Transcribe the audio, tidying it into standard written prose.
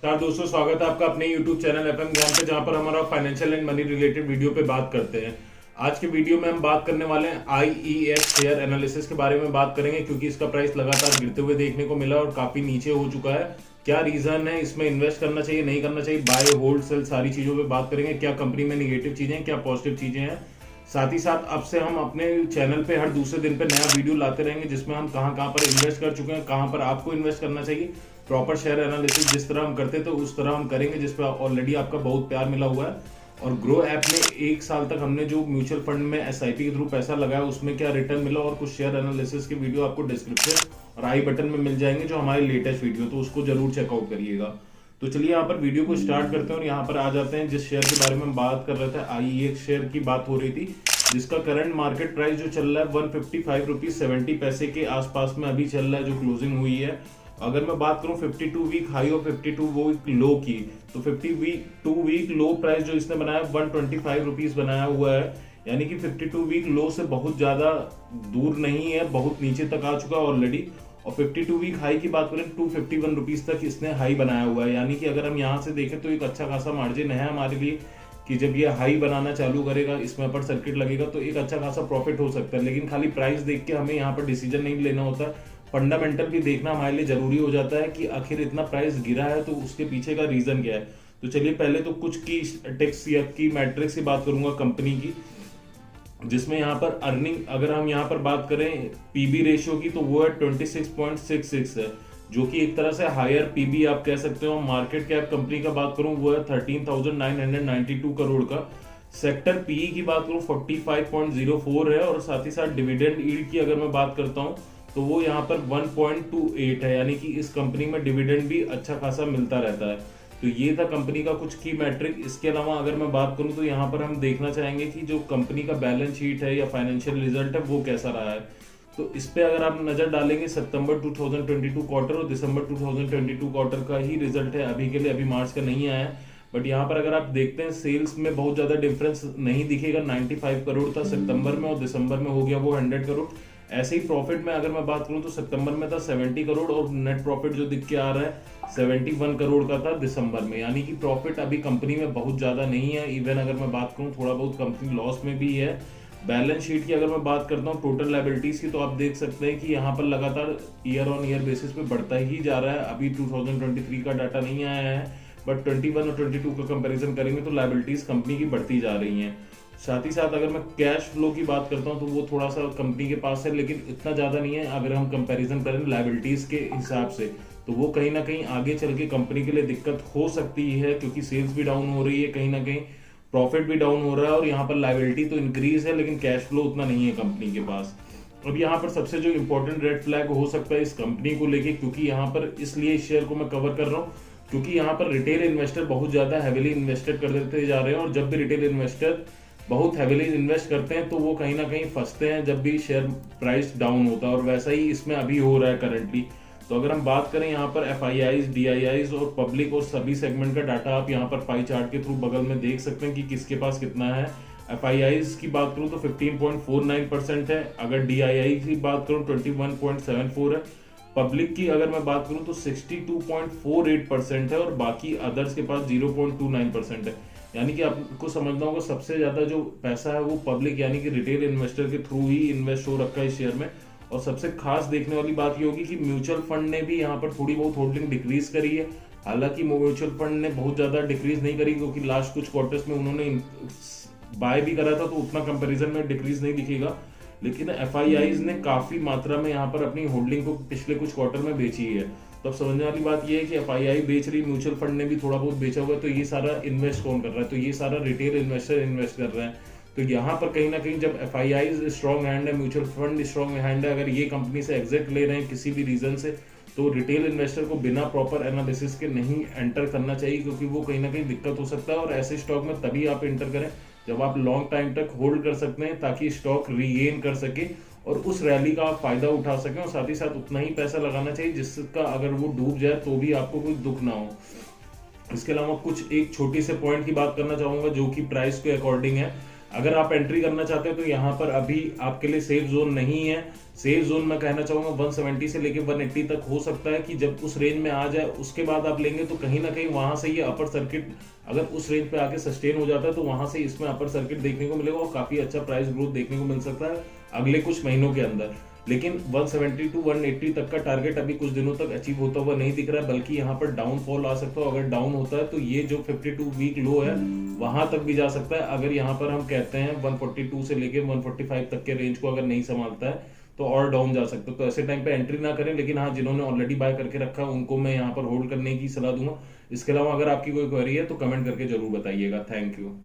नमस्कार दोस्तों, स्वागत है आपका अपने YouTube चैनल FM ज्ञान पे, जहां पर हमारा financial and money related video पे बात करते हैं। आज के वीडियो में हम बात करने वाले हैं IEX शेयर एनालिसिस के बारे में बात करेंगे, क्योंकि इसका प्राइस लगातार गिरते हुए देखने को मिला और काफी नीचे हो चुका है। क्या रीजन है, इसमें इन्वेस्ट करना चाहिए नहीं करना चाहिए, बाय होल्ड सेल, सारी चीजों पे बात करेंगे। क्या कंपनी में निगेटिव चीजें, क्या पॉजिटिव चीजें हैं। साथ ही साथ अब से हम अपने चैनल पे हर दूसरे दिन पे नया वीडियो लाते रहेंगे, जिसमें हम कहां कहां पर इन्वेस्ट कर चुके हैं, कहां पर आपको इन्वेस्ट करना चाहिए। प्रॉपर शेयर एनालिसिस जिस तरह हम करते थे उस तरह हम करेंगे, जिस पर ऑलरेडी आपका बहुत प्यार मिला हुआ है। और ग्रो ऐप में 1 साल तक हमने जो म्यूचुअल फंड में SIP के थ्रू पैसा लगाया, उसमें क्या रिटर्न मिला, और कुछ शेयर एनालिसिस के वीडियो आपको डिस्क्रिप्शन और आई बटन में मिल जाएंगे, जो हमारे लेटेस्ट वीडियो, तो उसको जरूर चेकआउट करिएगा। तो चलिए यहाँ पर वीडियो को स्टार्ट करते हैं और यहाँ पर आ जाते हैं जिस शेयर के बारे में हम बात कर रहे थे। IEX शेयर की बात हो रही थी, जिसका करंट मार्केट प्राइस जो चल रहा है 155 रुपीज 70 पैसे के आसपास में अभी चल रहा है, जो क्लोजिंग हुई है। अगर मैं बात करूं 52 वीक हाई और 52 वीक लो की, तो 52 वीक लो प्राइस जो इसने बनाया 125 रुपीज बनाया हुआ है, यानी कि 52 वीक लो से बहुत ज्यादा दूर नहीं है, बहुत नीचे तक आ चुका है ऑलरेडी। और 52 वीक हाई की बात करें 251 रुपीज तक इसने हाई बनाया हुआ है, यानी कि अगर हम यहाँ से देखें तो एक अच्छा खासा मार्जिन है हमारे लिए कि जब ये हाई बनाना चालू करेगा, इसमें अपर सर्किट लगेगा, तो एक अच्छा खासा प्रॉफिट हो सकता है। लेकिन खाली प्राइस देख के हमें यहाँ पर डिसीजन नहीं लेना होता, फंडामेंटल भी देखना हमारे लिए जरूरी हो जाता है कि आखिर इतना प्राइस गिरा है तो उसके पीछे का रीजन क्या है। तो चलिए पहले तो कुछ की टेक्स या की मैट्रिक्स की बात करूंगा कंपनी की, जिसमें यहाँ पर अर्निंग, अगर हम यहाँ पर बात करें PB रेशियो की, तो वो है 26.66 है, जो कि एक तरह से हायर PB आप कह सकते हो। मार्केट कैप कंपनी का बात करूं वो है 13,992 करोड़ का। सेक्टर PE की बात करूं 45.04 है, और साथ ही साथ डिविडेंड यील्ड की अगर मैं बात करता हूं तो वो यहाँ पर 1.28 है, यानी कि इस कंपनी में डिविडेंड भी अच्छा खासा मिलता रहता है। तो ये था कंपनी का कुछ की मैट्रिक। इसके अलावा अगर मैं बात करूं तो यहाँ पर हम देखना चाहेंगे कि जो कंपनी का बैलेंस शीट है या फाइनेंशियल रिजल्ट है वो कैसा रहा है। तो इस पे अगर आप नजर डालेंगे, सितंबर 2022 क्वार्टर और दिसंबर 2022 क्वार्टर का ही रिजल्ट है अभी के लिए, अभी मार्च का नहीं आया है। बट यहाँ पर अगर आप देखते हैं सेल्स में बहुत ज्यादा डिफरेंस नहीं दिखेगा। 95 करोड़ था सितंबर में और दिसंबर में हो गया वो 100 करोड़। ऐसे ही प्रॉफिट में अगर मैं बात करूं तो सितंबर में था 70 करोड़ और नेट प्रॉफिट जो दिख के आ रहा है 71 करोड़ का था दिसंबर में, यानी कि प्रॉफिट अभी कंपनी में बहुत ज्यादा नहीं है। इवन अगर मैं बात करूं थोड़ा बहुत कंपनी लॉस में भी है। बैलेंस शीट की अगर मैं बात करता हूँ टोटल लायबिलिटीज की, तो आप देख सकते हैं कि यहाँ पर लगातार ईयर ऑन ईयर बेसिस पे बढ़ता ही जा रहा है। अभी 2023 का डाटा नहीं आया है, बट 21 और 22 का कंपैरिजन करेंगे तो लायबिलिटीज कंपनी की बढ़ती जा रही हैं। साथ ही साथ अगर मैं कैश फ्लो की बात करता हूँ तो वो थोड़ा सा कंपनी के पास है, लेकिन इतना ज्यादा नहीं है। अगर हम कंपैरिजन करें लायबिलिटीज के हिसाब से, तो वो कहीं ना कहीं आगे चल के कंपनी के लिए दिक्कत हो सकती है, क्योंकि सेल्स भी डाउन हो रही है, कहीं ना कहीं प्रॉफिट भी डाउन हो रहा है, और यहाँ पर लायबिलिटी तो इंक्रीज है लेकिन कैश फ्लो उतना नहीं है कंपनी के पास। अब यहाँ पर सबसे जो इंपॉर्टेंट रेड फ्लैग हो सकता है इस कंपनी को लेके, क्योंकि यहाँ पर इसलिए इस शेयर को मैं कवर कर रहा हूँ क्योंकि यहाँ पर रिटेल इन्वेस्टर बहुत ज्यादा हैविली इन्वेस्टेड कर देते जा रहे हैं, और जब भी रिटेल इन्वेस्टर बहुत हैविली इन्वेस्ट करते हैं तो वो कहीं ना कहीं फंसते हैं जब भी शेयर प्राइस डाउन होता है, और वैसा ही इसमें अभी हो रहा है करंटली। तो अगर हम बात करें यहाँ पर FIIs, DIIs और पब्लिक और सभी सेगमेंट का डाटा आप यहाँ पर पाई चार्ट के थ्रू बगल में देख सकते हैं कि किसके पास कितना है। FIIs की बात करूँ तो 15.49% है, अगर DII की बात करूँ 21.74 है, पब्लिक की अगर मैं बात करूँ तो 62.48% है, और बाकी अदर्स के पास 0.29% है। यानी कि आपको समझना होगा सबसे ज्यादा जो पैसा है वो पब्लिक यानी कि रिटेल इन्वेस्टर के थ्रू ही इन्वेस्ट हो रखा है इस शेयर में। और सबसे खास देखने वाली बात ये होगी कि म्यूचुअल फंड ने भी यहाँ पर थोड़ी बहुत होल्डिंग डिक्रीज करी है। हालांकि म्यूचुअल फंड ने बहुत ज्यादा डिक्रीज नहीं करी, क्योंकि लास्ट कुछ क्वार्टर्स में उन्होंने बाय भी करा था, तो उतना कंपैरिजन में डिक्रीज नहीं दिखेगा। लेकिन FIIs ने काफी मात्रा में यहाँ पर अपनी होल्डिंग को पिछले कुछ क्वार्टर में बेची है। तो अब समझने वाली बात यह है कि FII बेच रही, म्यूचुअल फंड ने भी थोड़ा बहुत बेचा हुआ है, तो ये सारा इन्वेस्ट कौन कर रहा है, तो ये सारा रिटेल इन्वेस्टर इन्वेस्ट कर रहे हैं। तो यहाँ पर कहीं ना कहीं जब FII स्ट्रॉन्ग हैंड है, म्यूचुअल फंड स्ट्रॉन्ग हैंड है, अगर ये कंपनी से एग्जिट ले रहे हैं किसी भी रीजन से, तो रिटेल इन्वेस्टर को बिना प्रॉपर एनालिसिस के नहीं एंटर करना चाहिए, क्योंकि वो कहीं ना कहीं दिक्कत हो सकता है। और ऐसे स्टॉक में तभी आप एंटर करें जब आप लॉन्ग टाइम तक होल्ड कर सकते हैं, ताकि स्टॉक रीगेन कर सके और उस रैली का आप फायदा उठा सकें। और साथ ही साथ उतना ही पैसा लगाना चाहिए जिसका अगर वो डूब जाए तो भी आपको कोई दुख ना हो। इसके अलावा कुछ एक छोटी से पॉइंट की बात करना चाहूंगा जो कि प्राइस के अकॉर्डिंग है। अगर आप एंट्री करना चाहते हो तो यहाँ पर अभी आपके लिए सेफ जोन नहीं है। सेफ जोन मैं कहना चाहूंगा 170 से लेके 180 तक हो सकता है कि जब उस रेंज में आ जाए उसके बाद आप लेंगे तो कहीं ना कहीं वहां से ये अपर सर्किट अगर उस रेंज पे आके सस्टेन हो जाता है तो वहां से इसमें अपर सर्किट देखने को मिलेगा और काफी अच्छा प्राइस ग्रोथ देखने को मिल सकता है अगले कुछ महीनों के अंदर। लेकिन 170 टू 180 तक का टारगेट अभी कुछ दिनों तक अचीव होता हुआ नहीं दिख रहा है, बल्कि यहाँ पर डाउनफॉल आ सकता है। अगर डाउन होता है तो ये जो 52 वीक लो है वहां तक भी जा सकता है। अगर यहाँ पर हम कहते हैं 142 से लेके 145 तक के रेंज को अगर नहीं संभालता है तो और डाउन जा सकता है। तो ऐसे टाइम पे एंट्री ना करें, लेकिन हाँ जिन्होंने ऑलरेडी बाय करके रखा है उनको मैं यहाँ पर होल्ड करने की सलाह दूंगा। इसके अलावा अगर आपकी कोई क्वेरी है तो कमेंट करके जरूर बताइएगा। Thank you.